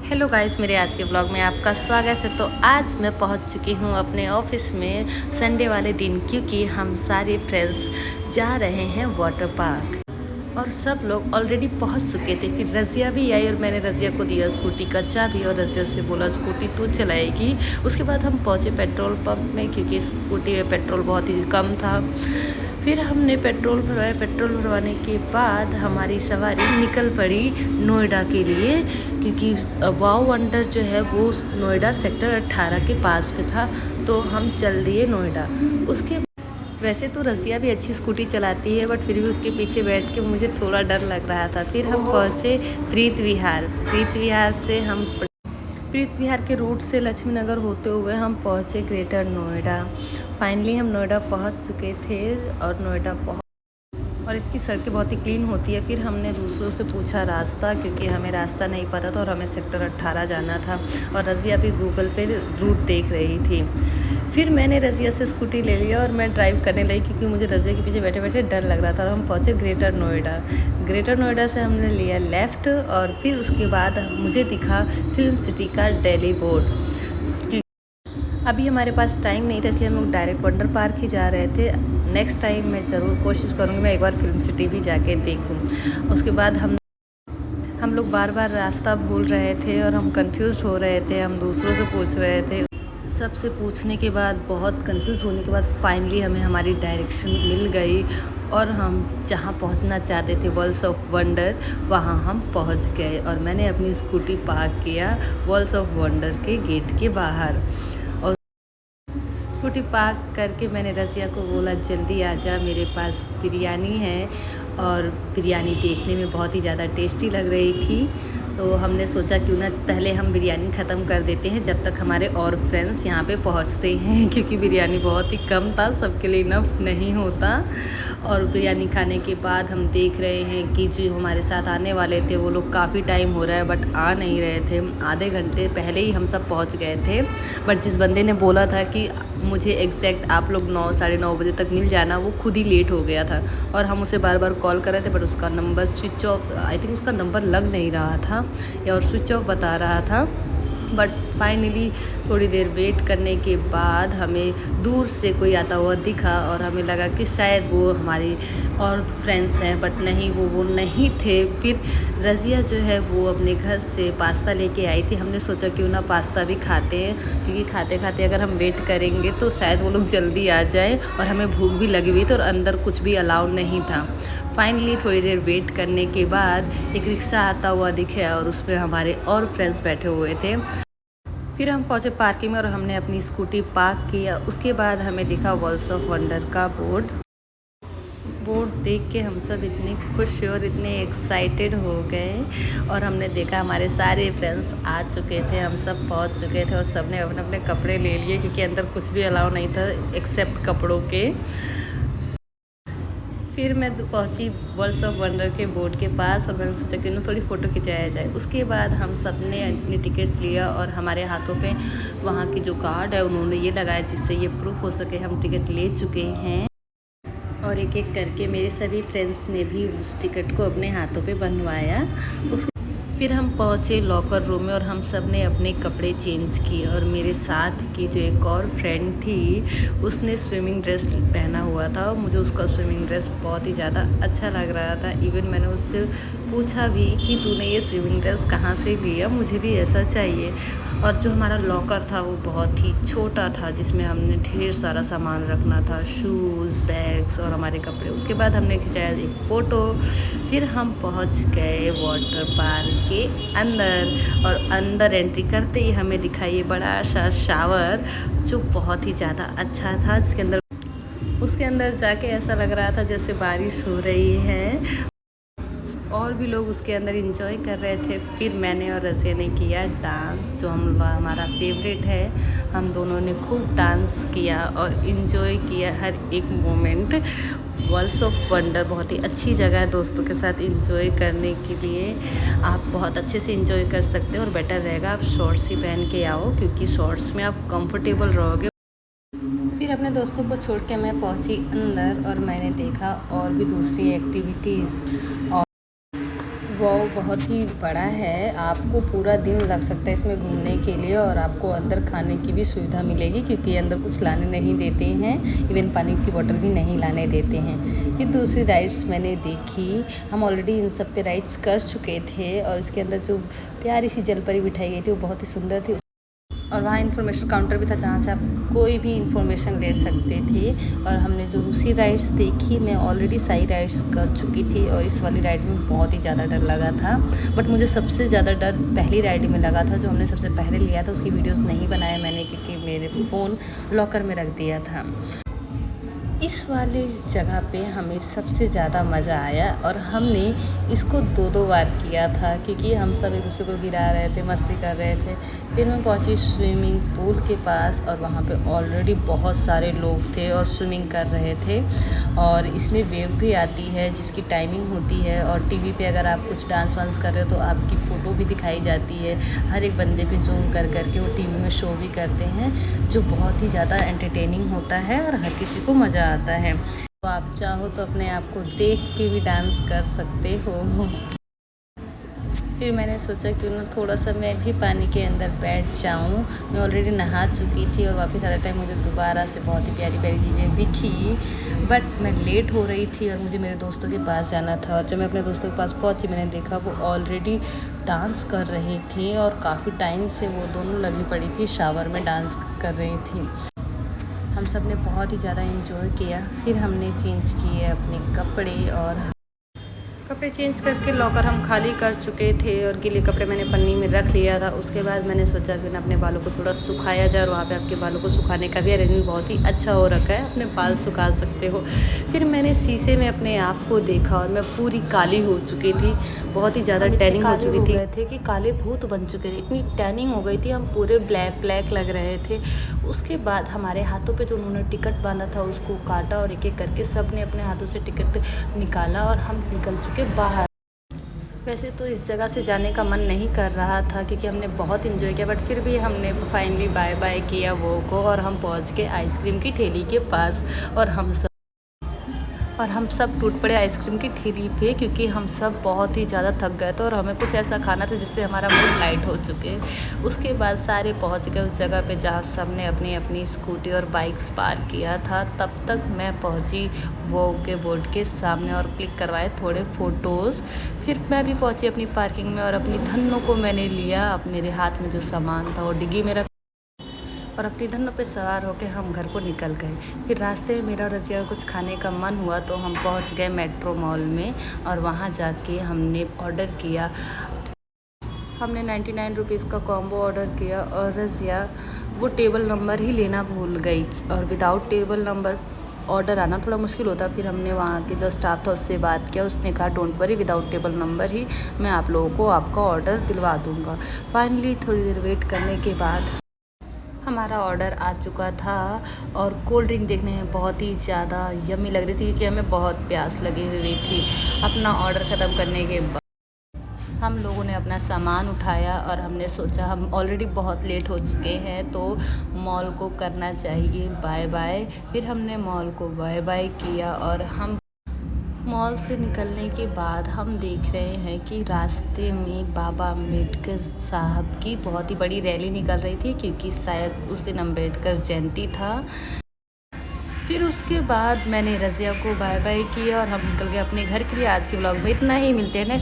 Hello guys, मेरे आज के ब्लॉग में आपका स्वागत है। तो आज मैं पहुंच चुकी हूं अपने ऑफिस में संडे वाले दिन, क्योंकि हम सारे फ्रेंड्स जा रहे हैं वाटर पार्क और सब लोग ऑलरेडी पहुंच चुके थे। फिर रज़िया भी आई और मैंने रज़िया को दिया स्कूटी का चाबी और रज़िया से बोला स्कूटी तू चलाएगी। उसके बाद हम पहुंचे पेट्रोल पंप में, क्योंकि स्कूटी में पेट्रोल बहुत ही कम था। फिर हमने पेट्रोल भरवाया। पेट्रोल भरवाने के बाद हमारी सवारी निकल पड़ी नोएडा के लिए, क्योंकि वाव वंडर जो है वो नोएडा सेक्टर 18 के पास में था। तो हम चल दिए नोएडा। उसके वैसे तो रज़िया भी अच्छी स्कूटी चलाती है, बट फिर भी उसके पीछे बैठ के मुझे थोड़ा डर लग रहा था। फिर हम पहुँचे प्रीत विहार। प्रीत विहार के रूट से लक्ष्मी नगर होते हुए हम पहुँचे ग्रेटर नोएडा। फाइनली हम नोएडा पहुँच चुके थे और इसकी सड़कें बहुत ही क्लीन होती है। फिर हमने दूसरों से पूछा रास्ता, क्योंकि हमें रास्ता नहीं पता था और हमें सेक्टर 18 जाना था और रज़िया भी गूगल पे रूट देख रही थी। फिर मैंने रज़िया से स्कूटी ले लिया और मैं ड्राइव करने लगी, क्योंकि मुझे रज़िया के पीछे बैठे बैठे डर लग रहा था। और हम पहुँचे ग्रेटर नोएडा। ग्रेटर नोएडा से हमने लिया लेफ़्ट और फिर उसके बाद मुझे दिखा फिल्म सिटी का दिल्ली बोर्ड। अभी हमारे पास टाइम नहीं था, इसलिए हम लोग डायरेक्ट वंडर पार्क ही जा रहे थे। नेक्स्ट टाइम मैं ज़रूर कोशिश करूँगी मैं एक बार फिल्म सिटी भी जाके देखूँ। उसके बाद हम लोग बार बार रास्ता भूल रहे थे और हम कंफ्यूज हो रहे थे। हम दूसरों से पूछ रहे थे। सबसे पूछने के बाद, बहुत कंफ्यूज होने के बाद फाइनली हमें हमारी डायरेक्शन मिल गई और हम जहाँ पहुँचना चाहते थे वर्ल्ड्स ऑफ वंडर, वहाँ हम पहुँच गए। और मैंने अपनी स्कूटी पार्क किया वर्ल्ड्स ऑफ वंडर के गेट के बाहर। स्कूटी पार्क करके मैंने रज़िया को बोला जल्दी आ जा, मेरे पास बिरयानी है। और बिरयानी देखने में बहुत ही ज़्यादा टेस्टी लग रही थी। तो हमने सोचा क्यों ना पहले हम बिरयानी ख़त्म कर देते हैं जब तक हमारे और फ्रेंड्स यहाँ पे पहुँचते हैं, क्योंकि बिरयानी बहुत ही कम था, सबके लिए इनफ नहीं होता। और बिरयानी खाने के बाद हम देख रहे हैं कि जो हमारे साथ आने वाले थे वो लोग काफ़ी टाइम हो रहा है बट आ नहीं रहे थे। आधे घंटे पहले ही हम सब पहुँच गए थे, बट जिस बंदे ने बोला था कि मुझे एग्जैक्ट आप लोग 9 साढ़े 9 बजे तक मिल जाना, वो खुद ही लेट हो गया था। और हम उसे बार बार कॉल कर रहे थे बट उसका number switch off, I think उसका नंबर लग नहीं रहा था या और स्विच ऑफ बता रहा था। बट फाइनली थोड़ी देर वेट करने के बाद हमें दूर से कोई आता हुआ दिखा और हमें लगा कि शायद वो हमारे और फ्रेंड्स हैं, बट नहीं, वो नहीं थे। फिर रज़िया जो है वो अपने घर से पास्ता लेके आई थी। हमने सोचा क्यों ना पास्ता भी खाते हैं, क्योंकि खाते खाते अगर हम वेट करेंगे तो शायद वो लोग जल्दी आ जाए। और हमें भूख भी लगी हुई थी और अंदर कुछ भी अलाउ नहीं था। फाइनली थोड़ी देर वेट करने के बाद एक रिक्शा आता हुआ दिखा और उसमें हमारे और फ्रेंड्स बैठे हुए थे। फिर हम पहुँचे पार्किंग में और हमने अपनी स्कूटी पार्क किया। उसके बाद हमें दिखा वर्ल्ड्स ऑफ वंडर का बोर्ड देख के हम सब इतने खुश और इतने एक्साइटेड हो गए। और हमने देखा हमारे सारे फ्रेंड्स आ चुके थे, हम सब पहुंच चुके थे और सब ने अपने अपने कपड़े ले लिए, क्योंकि अंदर कुछ भी अलाउ नहीं था एक्सेप्ट कपड़ों के। फिर मैं पहुंची वर्ल्ड्स ऑफ वंडर के बोर्ड के पास और मैंने सोचा कि ना थोड़ी फ़ोटो खिंचाया जाए। उसके बाद हम सब ने अपनी टिकट लिया और हमारे हाथों पे वहाँ की जो कार्ड है उन्होंने ये लगाया जिससे ये प्रूफ हो सके हम टिकट ले चुके हैं। और एक एक करके मेरे सभी फ्रेंड्स ने भी उस टिकट को अपने हाथों पे बनवाया। फिर हम पहुँचे लॉकर रूम में और हम सब ने अपने कपड़े चेंज किए। और मेरे साथ की जो एक और फ्रेंड थी उसने स्विमिंग ड्रेस पहना हुआ था और मुझे उसका स्विमिंग ड्रेस बहुत ही ज़्यादा अच्छा लग रहा था। इवन मैंने उससे पूछा भी कि तूने ये स्विमिंग ड्रेस कहाँ से लिया, मुझे भी ऐसा चाहिए। और जो हमारा लॉकर था वो बहुत ही छोटा था, जिसमें हमने ढेर सारा सामान रखना था, शूज़, बैग्स और हमारे कपड़े। उसके बाद हमने खिंचाया एक फ़ोटो। फिर हम पहुंच गए वाटर पार्क के अंदर और अंदर एंट्री करते ही हमें दिखाई बड़ा सा शावर जो बहुत ही ज़्यादा अच्छा था, उसके अंदर जाके ऐसा लग रहा था जैसे बारिश हो रही है और भी लोग उसके अंदर इंजॉय कर रहे थे। फिर मैंने और रज़िया ने किया डांस, जो हमारा फेवरेट है। हम दोनों ने खूब डांस किया और इंजॉय किया हर एक मोमेंट। वर्ल्ड्स ऑफ वंडर बहुत ही अच्छी जगह है दोस्तों के साथ इंजॉय करने के लिए। आप बहुत अच्छे से इंजॉय कर सकते हो और बेटर रहेगा आप शॉर्ट्स ही पहन के आओ, क्योंकि शॉर्ट्स में आप कंफर्टेबल रहोगे। फिर अपने दोस्तों को छोड़ के मैं पहुंची अंदर और मैंने देखा और भी दूसरी एक्टिविटीज़। वो बहुत ही बड़ा है, आपको पूरा दिन लग सकता है इसमें घूमने के लिए और आपको अंदर खाने की भी सुविधा मिलेगी क्योंकि अंदर कुछ लाने नहीं देते हैं, इवन पानी की बोतल भी नहीं लाने देते हैं। फिर दूसरी राइड्स मैंने देखी, हम ऑलरेडी इन सब पे राइड्स कर चुके थे और इसके अंदर जो प्यारी सी जलपरी बिठाई गई थी वो बहुत ही सुंदर थी और वहाँ इन्फॉर्मेशन काउंटर भी था जहाँ से आप कोई भी इन्फॉर्मेशन ले सकते थे। और हमने जो दूसरी राइड्स देखी, मैं ऑलरेडी सारी राइड्स कर चुकी थी और इस वाली राइड में बहुत ही ज़्यादा डर लगा था, बट मुझे सबसे ज़्यादा डर पहली राइड में लगा था जो हमने सबसे पहले लिया था। उसकी वीडियोस नहीं बनाया मैंने क्योंकि मेरे फ़ोन लॉकर में रख दिया था। इस वाले जगह पे हमें सबसे ज़्यादा मज़ा आया और हमने इसको 2-2 बार किया था क्योंकि हम सब एक दूसरे को गिरा रहे थे, मस्ती कर रहे थे। फिर मैं पहुंची स्विमिंग पूल के पास और वहाँ पे ऑलरेडी बहुत सारे लोग थे और स्विमिंग कर रहे थे और इसमें वेव भी आती है जिसकी टाइमिंग होती है और टीवी पे अगर आप कुछ डांस वांस कर रहे हो तो आपकी फ़ोटो भी दिखाई जाती है। हर एक बंदे पे जूम कर के वो टीवी में शो भी करते हैं जो बहुत ही ज़्यादा एंटरटेनिंग होता है और हर किसी को मज़ा आता है। तो आप चाहो तो अपने आप को देख के भी डांस कर सकते हो। फिर मैंने सोचा क्यों ना थोड़ा सा मैं भी पानी के अंदर बैठ जाऊं। मैं ऑलरेडी नहा चुकी थी और वापस आते टाइम मुझे दोबारा से बहुत ही प्यारी प्यारी चीज़ें दिखी, बट मैं लेट हो रही थी और मुझे मेरे दोस्तों के पास जाना था। और जब मैं अपने दोस्तों के पास पहुंची मैंने देखा वो ऑलरेडी डांस कर रहे थे और काफ़ी टाइम से वो दोनों लगी पड़ी थी, शावर में डांस कर रही थी। हम सब ने बहुत ही ज़्यादा एंजॉय किया। फिर हमने चेंज किए अपने कपड़े और कपड़े चेंज करके लॉकर हम खाली कर चुके थे और गीले कपड़े मैंने पन्नी में रख लिया था। उसके बाद मैंने सोचा कि ना अपने बालों को थोड़ा सुखाया जाए और वहाँ पे आपके बालों को सुखाने का भी अरेंजमेंट बहुत ही अच्छा हो रखा है, अपने बाल सुखा सकते हो। फिर मैंने शीशे में अपने आप को देखा और मैं पूरी काली हो चुकी थी, बहुत ही ज़्यादा टैनिंग हो चुकी थी थे कि काले भूत बन चुके थे, इतनी टैनिंग हो गई थी, हम पूरे ब्लैक ब्लैक लग रहे थे। उसके बाद हमारे हाथों पे जो उन्होंने टिकट बांधा था उसको काटा और एक एक करके सब ने अपने हाथों से टिकट निकाला और हम निकल चुके बाहर। वैसे तो इस जगह से जाने का मन नहीं कर रहा था क्योंकि हमने बहुत इन्जॉय किया, बट फिर भी हमने फाइनली बाय बाय किया वो को और हम पहुंच गए आइसक्रीम की ठेली के पास और हम सब टूट पड़े आइसक्रीम की ठेली पे क्योंकि हम सब बहुत ही ज़्यादा थक गए थे और हमें कुछ ऐसा खाना था जिससे हमारा मूड लाइट हो चुके। उसके बाद सारे पहुंच गए उस जगह पे जहाँ सब ने अपनी अपनी स्कूटी और बाइक्स पार्क किया था। तब तक मैं पहुंची वो के बोर्ड के सामने और क्लिक करवाए थोड़े फ़ोटोज़। फिर मैं भी पहुंची अपनी पार्किंग में और अपनी धन्नों को मैंने लिया। अब मेरे हाथ में जो सामान था वो डिग्गी में रखा और अपनी धन्नों पे सवार होकर हम घर को निकल गए। फिर रास्ते में मेरा और रज़िया को कुछ खाने का मन हुआ तो हम पहुंच गए मेट्रो मॉल में और वहां जाके हमने ऑर्डर किया। हमने 99 रुपीज़ का कॉम्बो ऑर्डर किया और रज़िया वो टेबल नंबर ही लेना भूल गई और विदाउट टेबल नंबर ऑर्डर आना थोड़ा मुश्किल होता। फिर हमने वहाँ के जो स्टाफ था उससे बात किया, उसने कहा don't worry without table number ही मैं आप लोगों को आपका ऑर्डर दिलवा दूँगा। फाइनली थोड़ी देर वेट करने के बाद हमारा ऑर्डर आ चुका था और कोल्ड ड्रिंक देखने में बहुत ही ज़्यादा यम्मी लग रही थी क्योंकि हमें बहुत प्यास लगी हुई थी। अपना ऑर्डर ख़त्म करने के बाद हम लोगों ने अपना सामान उठाया और हमने सोचा हम ऑलरेडी बहुत लेट हो चुके हैं तो मॉल को करना चाहिए बाय बाय। फिर हमने मॉल को बाय बाय किया और हम मॉल से निकलने के बाद हम देख रहे हैं कि रास्ते में बाबा अम्बेडकर साहब की बहुत ही बड़ी रैली निकल रही थी क्योंकि शायद उस दिन अम्बेडकर जयंती था। फिर उसके बाद मैंने रज़िया को बाय बाय किया और हम निकल गए अपने घर के लिए। आज के ब्लॉग में इतना ही, मिलते हैं नेक्स्ट